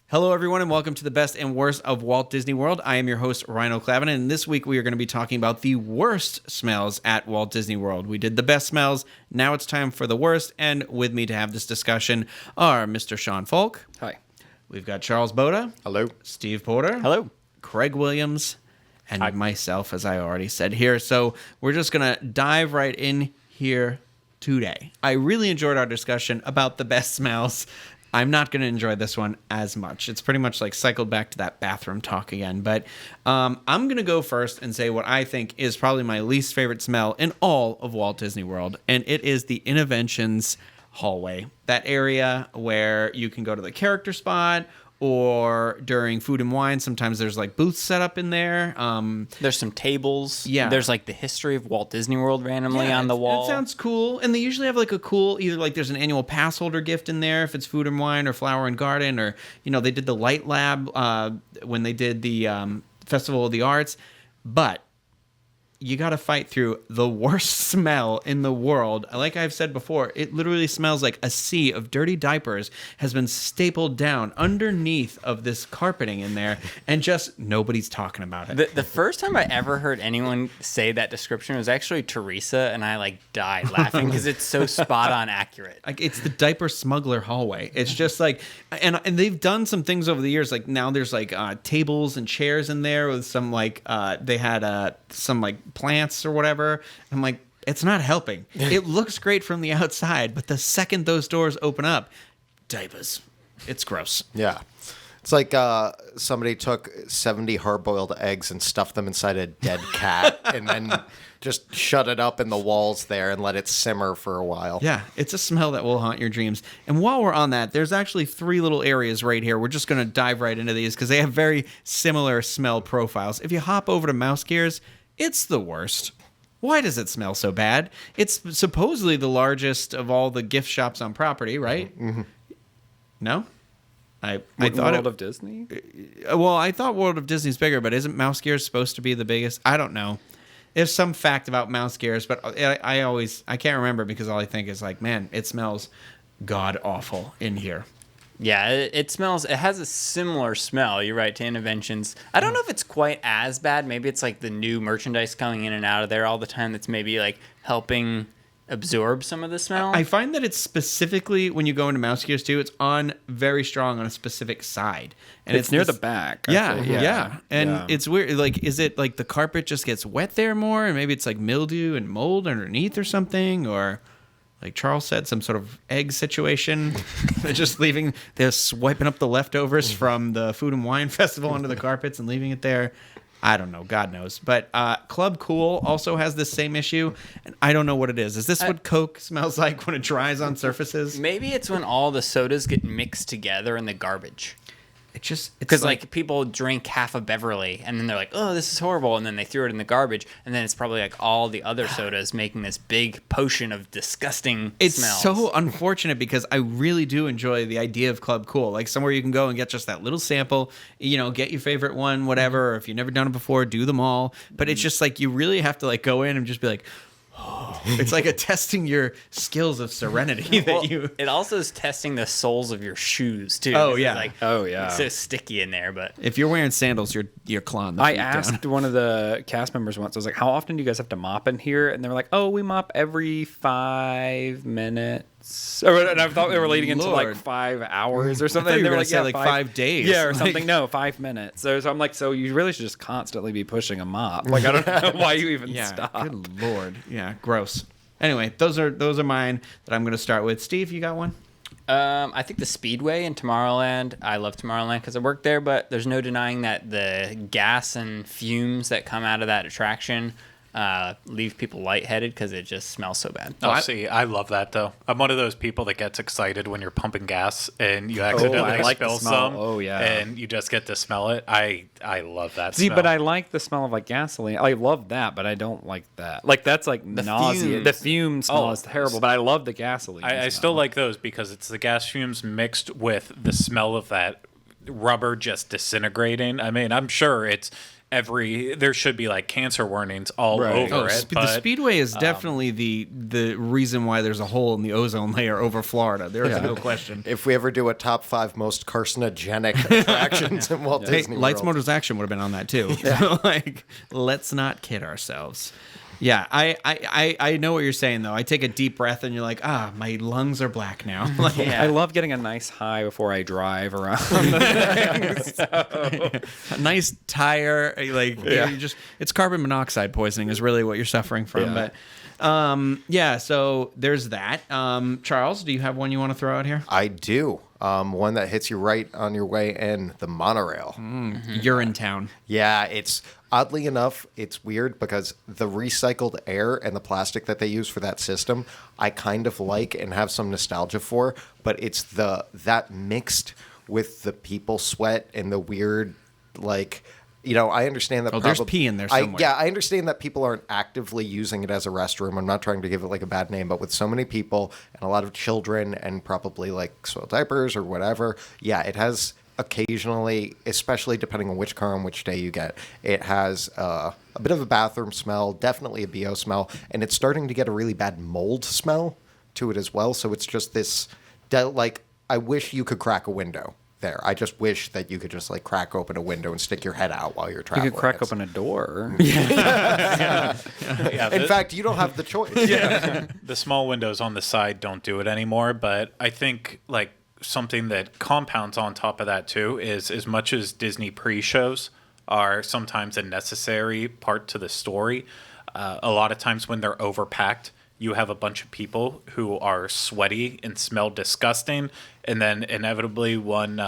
Hello, everyone, and welcome to the best and worst of Walt Disney World. I am your host, Rhino Clavin, and this week we are going to be talking about the worst smells at Walt Disney World. We did the best smells. Now it's time for the worst, and with me to have this discussion are Mr. Sean Falk. Hi. We've got Charles Boda. Hello. Steve Porter. Hello. Craig Williams. And myself, as I already said here. So we're just going to dive right in here today. I really enjoyed our discussion about the best smells. I'm not going to enjoy this one as much. It's pretty much like cycled back to that bathroom talk again. But I'm going to go first and say what I think is probably my least favorite smell in all of Walt Disney World. And it is the Interventions hallway. That area where you can go to the character spot, or during food and wine, sometimes there's like booths set up in there. There's some tables. Yeah. There's like the history of Walt Disney World randomly on the wall. It sounds cool. And they usually have like a cool, either like there's an annual pass holder gift in there if it's food and wine or flower and garden, or, you know, they did the Light Lab when they did the Festival of the Arts. But you got to fight through the worst smell in the world. Like I've said before, it literally smells like a sea of dirty diapers has been stapled down underneath of this carpeting in there, and just nobody's talking about it. The first time I ever heard anyone say that description was actually Teresa, and I like died laughing because it's so spot on accurate. Like, it's the diaper smuggler hallway. It's just like, and they've done some things over the years. Like now there's like tables and chairs in there with some like they had some like plants or whatever. I'm like, it's not helping. It looks great from the outside, but the second those doors open up, diapers. It's gross. Yeah. It's like somebody took 70 hard-boiled eggs and stuffed them inside a dead cat and then just shut it up in the walls there and let it simmer for a while. Yeah, it's a smell that will haunt your dreams. And while we're on that, there's actually 3 little areas right here. We're just going to dive right into these because they have very similar smell profiles. If you hop over to MouseGears, it's the worst. Why does it smell so bad? It's supposedly the largest of all the gift shops on property, right? Mm-hmm. No? I thought World of Disney? Well, I thought World of Disney's bigger, but isn't MouseGears supposed to be the biggest? I don't know. There's some fact about MouseGears, but I can't remember because all I think is like, man, it smells god awful in here. Yeah, it smells. It has a similar smell. You're right to Interventions. I don't know if it's quite as bad. Maybe it's like the new merchandise coming in and out of there all the time that's maybe like helping absorb some of the smell. I find that it's specifically when you go into MouseGears too, it's on very strong on a specific side, and it's near the back. Yeah. And it's weird. Like, is it like the carpet just gets wet there more, and maybe it's like mildew and mold underneath or something, or like Charles said, some sort of egg situation. They're just they're swiping up the leftovers from the Food and Wine Festival onto the carpets and leaving it there. I don't know. God knows. But Club Cool also has this same issue, and I don't know what it is. Is this what Coke smells like when it dries on surfaces? Maybe it's when all the sodas get mixed together in the garbage. It's because like people drink half a Beverly and then they're like, oh, this is horrible, and then they threw it in the garbage, and then it's probably like all the other sodas making this big potion of disgusting it's smells. So unfortunate because I really do enjoy the idea of Club Cool, like somewhere you can go and get just that little sample, you know, get your favorite one, whatever, or if you've never done it before, do them all. But it's just like you really have to like go in and just be like, it's like a testing your skills of serenity It also is testing the soles of your shoes too. Oh yeah. It's so sticky in there. But if you're wearing sandals, you're clawing the I feet asked down. one of the cast members once, I was like, how often do you guys have to mop in here? And they were like, oh, we mop every 5 minutes. And I thought they were leading into like 5 hours or something. I thought you they were were like, like 5 days. Yeah, or something. No, 5 minutes. So I'm like, so you really should just constantly be pushing a mop. Like, I don't know why you even stop. Good Lord. Yeah, gross. Anyway, those are mine that I'm going to start with. Steve, you got one? I think the Speedway in Tomorrowland. I love Tomorrowland because I work there, but there's no denying that the gas and fumes that come out of that attraction leave people lightheaded because it just smells so bad. See, I love that though. I'm one of those people that gets excited when you're pumping gas and you accidentally like spill the smell. some. Oh yeah, and you just get to smell it. I love that. See, smell. but I like the smell of like gasoline. I love that, but I don't like that. Like that's like nausea. Fumes. The fume smell is terrible, but I love the gasoline. I still like those because it's the gas fumes mixed with the smell of that rubber just disintegrating. I mean, I'm sure it's there should be like cancer warnings all Right. over it. The But Speedway is definitely the reason why there's a hole in the ozone layer over Florida. There is no question. If we ever do a top 5 most carcinogenic attractions in Walt Hey, Disney Lights, World. Motors, Action would have been on that too. Like, let's not kid ourselves. Yeah, I know what you're saying though. I take a deep breath and you're like, my lungs are black now. Like, Yeah. I love getting a nice high before I drive around the thing. a nice tire, like you just it's carbon monoxide poisoning is really what you're suffering from. Yeah. But so there's that. Charles, do you have one you want to throw out here? I do. One that hits you right on your way in, the monorail. You're in town. Yeah, it's oddly enough, it's weird because the recycled air and the plastic that they use for that system, I kind of like and have some nostalgia for, but it's that mixed with the people sweat and the weird, like, I understand that. There's pee in there somewhere. I understand that people aren't actively using it as a restroom. I'm not trying to give it like a bad name, but with so many people and a lot of children and probably like soiled diapers or whatever, yeah, it has occasionally, especially depending on which car and which day you get, it has a bit of a bathroom smell, definitely a BO smell, and it's starting to get a really bad mold smell to it as well. So it's just this, like, I wish you could crack a window there. I just wish that you could just like crack open a window and stick your head out while you're You traveling. could crack open a door. yeah, In fact, you don't have the choice. the small windows on the side don't do it anymore. But I think like something that compounds on top of that too is, as much as Disney pre-shows are sometimes a necessary part to the story, a lot of times when they're overpacked, you have a bunch of people who are sweaty and smell disgusting, and then inevitably one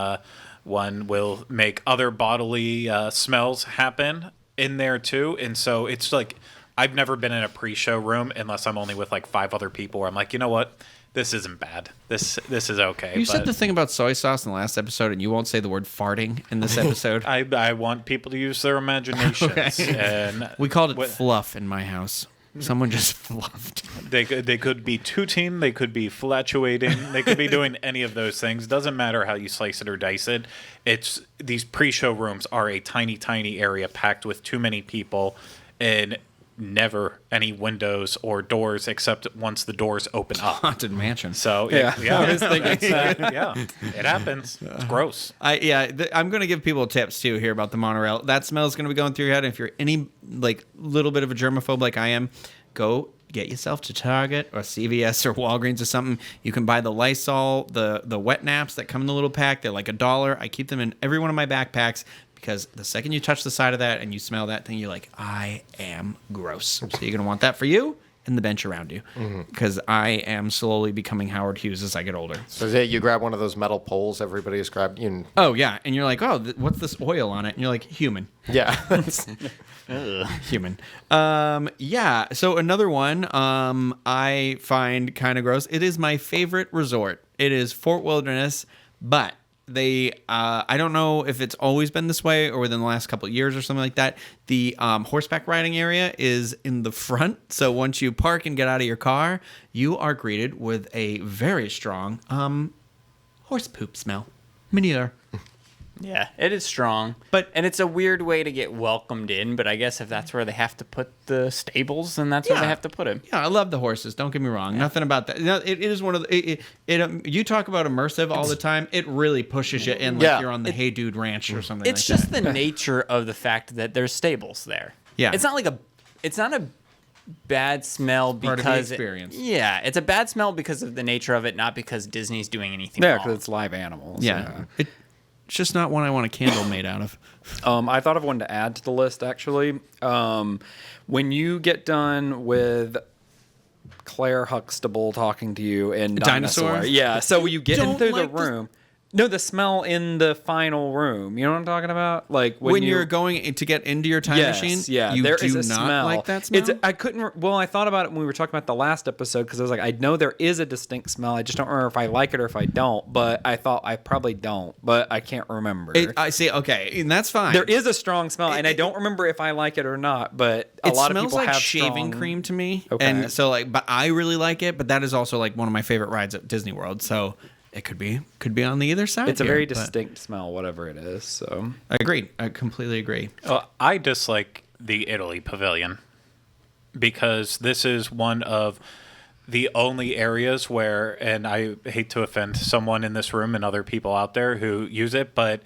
will make other bodily smells happen in there too. And so it's like, I've never been in a pre-show room unless I'm only with like 5 other people where I'm like, you know what? This isn't bad. This is okay. You said the thing about soy sauce in the last episode, and you won't say the word farting in this episode. I want people to use their imaginations. And We called it fluff in my house. Someone just fluffed. They could be tooting, they could be flatulating, they could be doing any of those things. Doesn't matter how you slice it or dice it. It's these pre-show rooms are a tiny, tiny area packed with too many people, and never any windows or doors except once the doors open up. Haunted mansion. So Yeah. I was thinking, it happens. It's gross. I'm going to give people tips too here about the monorail. That smell is going to be going through your head. If you're any like little bit of a germaphobe like I am, go get yourself to Target or CVS or Walgreens or something. You can buy the Lysol, the wet naps that come in the little pack. They're like $1. I keep them in every one of my backpacks, because the second you touch the side of that and you smell that thing, you're like, I am gross. So you're going to want that for you and the bench around you, because I am slowly becoming Howard Hughes as I get older. So you grab one of those metal poles everybody has grabbed. Oh, yeah. And you're like, what's this oil on it? And you're like, human. Yeah. Human. So another one I find kind of gross. It is my favorite resort. It is Fort Wilderness, but I don't know if it's always been this way or within the last couple of years or something like that. The horseback riding area is in the front. So once you park and get out of your car, you are greeted with a very strong horse poop smell. Manure. Yeah, it is strong, and it's a weird way to get welcomed in. But I guess if that's where they have to put the stables, then that's where they have to put him. Yeah, I love the horses. Don't get me wrong. Yeah. Nothing about that. It is one of the. You talk about immersive all the time. It really pushes you in like you're on the Hey Dude Ranch or something. It's just the nature of the fact that there's stables there. Yeah, it's not a bad smell because part of the experience. Yeah, it's a bad smell because of the nature of it, not because Disney's doing anything Yeah, wrong. because it's live animals. Yeah. It's just not one I want a candle made out of. I thought of one to add to the list, actually. When you get done with Claire Huxtable talking to you in Dinosaur? Yeah, so when you get Don't into the like room... No, the smell in the final room. You know what I'm talking about? Like when you're going to get into your time machine, yeah, you there do is a not smell. like that smell? I thought about it when we were talking about the last episode, because I was like, I know there is a distinct smell. I just don't remember if I like it or if I don't. But I thought I probably don't, but I can't remember. I see. Okay, and that's fine. There is a strong smell, and I don't remember if I like it or not. But a lot of people smells like have shaving strong... cream to me, Okay. and so but I really like it. But that is also like one of my favorite rides at Disney World. So it could be on the either side. It's a here, very but distinct smell, whatever it is. So I agree. I completely agree. Well, I dislike the Italy pavilion because this is one of the only areas where, and I hate to offend someone in this room and other people out there who use it, but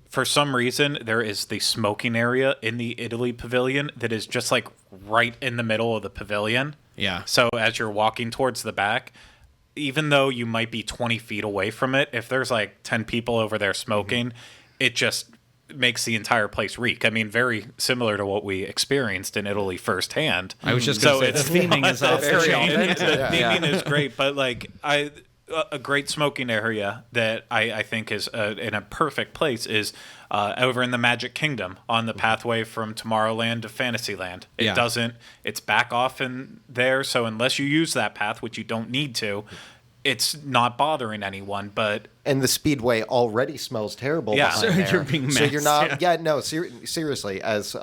for some reason there is the smoking area in the Italy pavilion that is just like right in the middle of the pavilion. Yeah. So as you're walking towards the back, even though you might be 20 feet away from it, if there's like 10 people over there smoking, it just makes the entire place reek. I mean, very similar to what we experienced in Italy firsthand. I was just going to say the theming is off the very chain. authentic. The theming is great, but like a great smoking area that I think is in a perfect place is over in the Magic Kingdom on the pathway from Tomorrowland to Fantasyland. It's back off in there, so unless you use that path, which you don't need to, it's not bothering anyone. And the Speedway already smells terrible. Yeah. behind So there. you're being So you're not. masked, Yeah, no. Seriously, as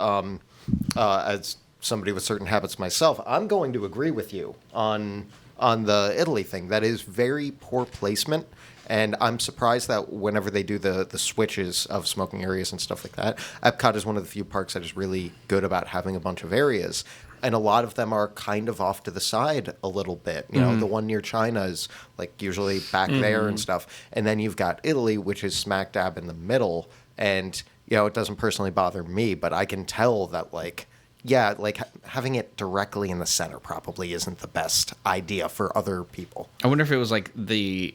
somebody with certain habits myself, I'm going to agree with you on the Italy thing. That is very poor placement. And I'm surprised that whenever they do the switches of smoking areas and stuff like that, Epcot is one of the few parks that is really good about having a bunch of areas. And a lot of them are kind of off to the side a little bit. You know, the one near China is like usually back there and stuff. And then you've got Italy, which is smack dab in the middle. And, you know, it doesn't personally bother me, but I can tell that like, yeah, like having it directly in the center probably isn't the best idea for other people. I wonder if it was like the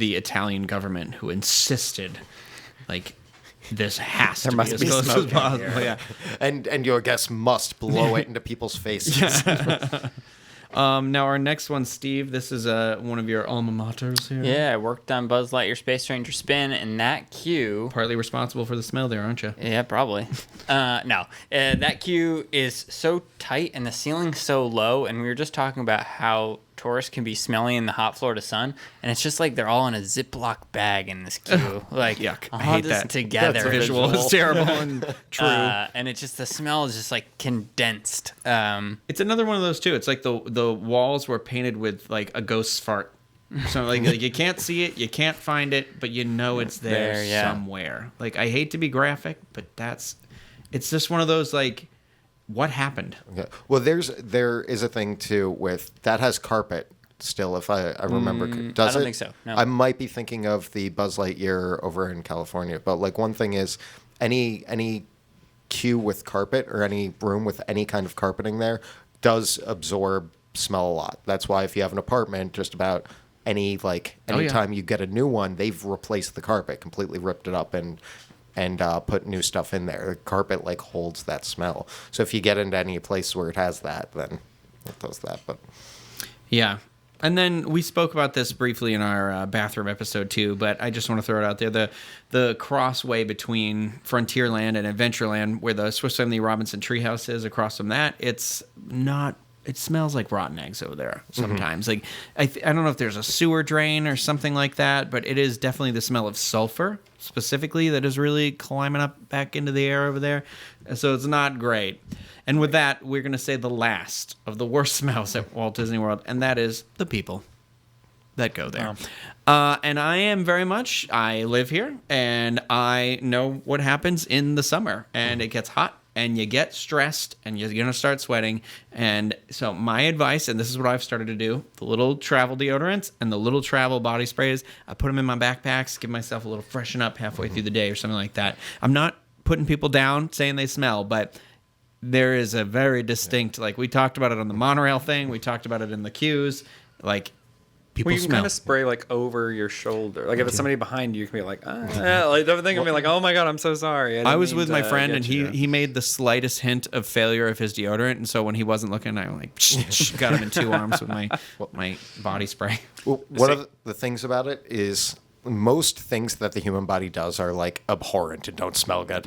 Italian government who insisted, like, this has to must be as be close as smoking possible. Yeah. And your guests must blow it into people's faces. Now our next one, Steve. This is one of your alma maters here. Yeah, I worked on Buzz Lightyear Space Ranger Spin, and that queue. Partly responsible for the smell there, aren't you? Yeah, probably. No, that queue is so tight and the ceiling's so low, and we were just talking about how tourists can be smelly in the hot Florida sun, and it's just like they're all in a Ziploc bag in this queue. Like, Yuck. I all hate this that. together. That's visual. It's terrible and true. And it's just the smell is just like condensed. It's another one of those too. It's like the walls were painted with like a ghost's fart. So like you can't see it, you can't find it, but you know it's there, somewhere. Like I hate to be graphic, but it's just one of those like, what happened? Okay. Well, there is a thing too with that has carpet still. If I remember, does I don't it? think so. No. I might be thinking of the Buzz Lightyear over in California, but like one thing is any queue with carpet or any room with any kind of carpeting there does absorb smell a lot. That's why if you have an apartment, just about anytime you get a new one, they've replaced the carpet, completely ripped it up and put new stuff in there. The carpet like holds that smell. So if you get into any place where it has that, then it does that. But Yeah. And then we spoke about this briefly in our bathroom episode too, but I just want to throw it out there. The crossway between Frontierland and Adventureland, where the Swiss Family Robinson treehouse is, across from that, it's not... It smells like rotten eggs over there sometimes. Like I don't know if there's a sewer drain or something like that, but it is definitely the smell of sulfur specifically that is really climbing up back into the air over there. So it's not great. And with that, we're going to say the last of the worst smells at Walt Disney World, and that is the people that go there. And I live here, and I know what happens in the summer, and it gets hot. And you get stressed, and you're going to start sweating. And so my advice, and this is what I've started to do, the little travel deodorants and the little travel body sprays, I put them in my backpacks, give myself a little freshen up halfway through the day or something like that. I'm not putting people down saying they smell, but there is a very distinct, like we talked about it on the monorail thing, we talked about it in the queues, like people you can smell. kind of spray like over your shoulder. Like if it's somebody behind you, you can be like, like don't think of me like, oh my god, I'm so sorry. I was with my friend and he made the slightest hint of failure of his deodorant, and so when he wasn't looking, I like got him in two arms with my body spray. well, one of the things about it is most things that the human body does are like abhorrent and don't smell good.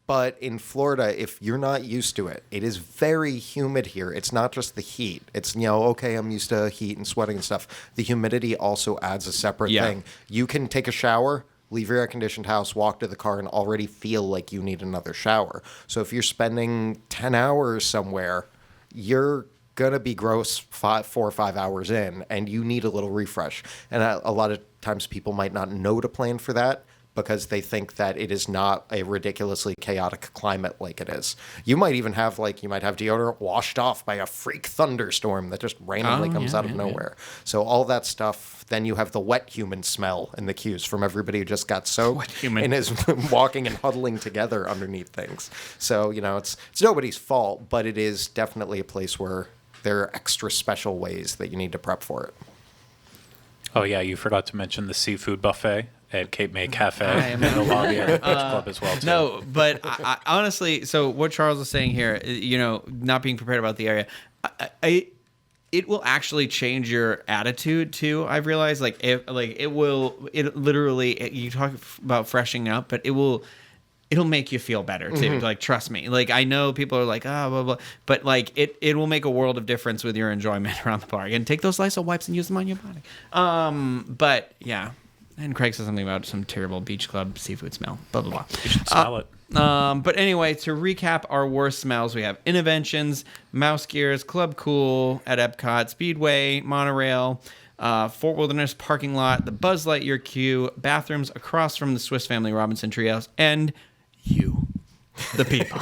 But in Florida, if you're not used to it, it is very humid here. It's not just the heat. It's, okay, I'm used to heat and sweating and stuff. The humidity also adds a separate thing. You can take a shower, leave your air-conditioned house, walk to the car, and already feel like you need another shower. So if you're spending 10 hours somewhere, you're going to be gross 4 or 5 hours in, and you need a little refresh. And a lot of times people might not know to plan for that, because they think that it is not a ridiculously chaotic climate like it is. You might even have deodorant washed off by a freak thunderstorm that just randomly comes out of nowhere. So all that stuff, then you have the wet human smell in the queues from everybody who just got soaked and is walking and huddling together underneath things. So, it's nobody's fault, but it is definitely a place where there are extra special ways that you need to prep for it. Oh, yeah, you forgot to mention the seafood buffet at Cape May Cafe and the lobby at the Beach Club as well, too. No, but I, honestly, so what Charles is saying here, not being prepared about the area, it will actually change your attitude too. I've realized, you talk about freshening up, but it'll make you feel better too. Mm-hmm. Like, trust me. Like, I know people are like, blah, blah, but like it will make a world of difference with your enjoyment around the park. And take those Lysol wipes and use them on your body. But yeah. And Craig said something about some terrible beach club seafood smell. Blah, blah, blah. You should smell it. But anyway, to recap our worst smells, we have Innoventions, MouseGears, Club Cool at Epcot, Speedway, Monorail, Fort Wilderness parking lot, the Buzz Lightyear queue, bathrooms across from the Swiss Family Robinson Treehouse, and you, the people.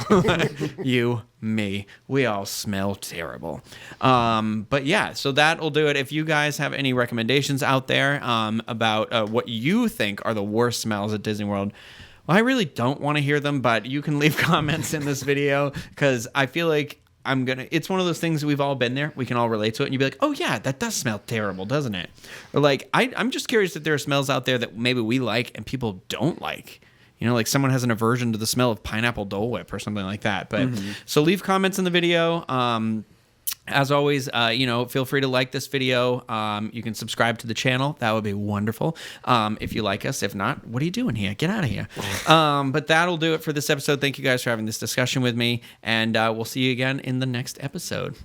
You, me. We all smell terrible. But yeah, so that'll do it. If you guys have any recommendations out there about what you think are the worst smells at Disney World, well, I really don't want to hear them, but you can leave comments in this video, because I feel like it's one of those things that we've all been there. We can all relate to it, and you'd be like, oh yeah, that does smell terrible, doesn't it? Or like, I'm just curious if there are smells out there that maybe we like and people don't like. Like someone has an aversion to the smell of pineapple Dole Whip or something like that. But So leave comments in the video. As always, feel free to like this video. You can subscribe to the channel. That would be wonderful. If you like us. If not, what are you doing here? Get out of here. But that'll do it for this episode. Thank you guys for having this discussion with me. And we'll see you again in the next episode.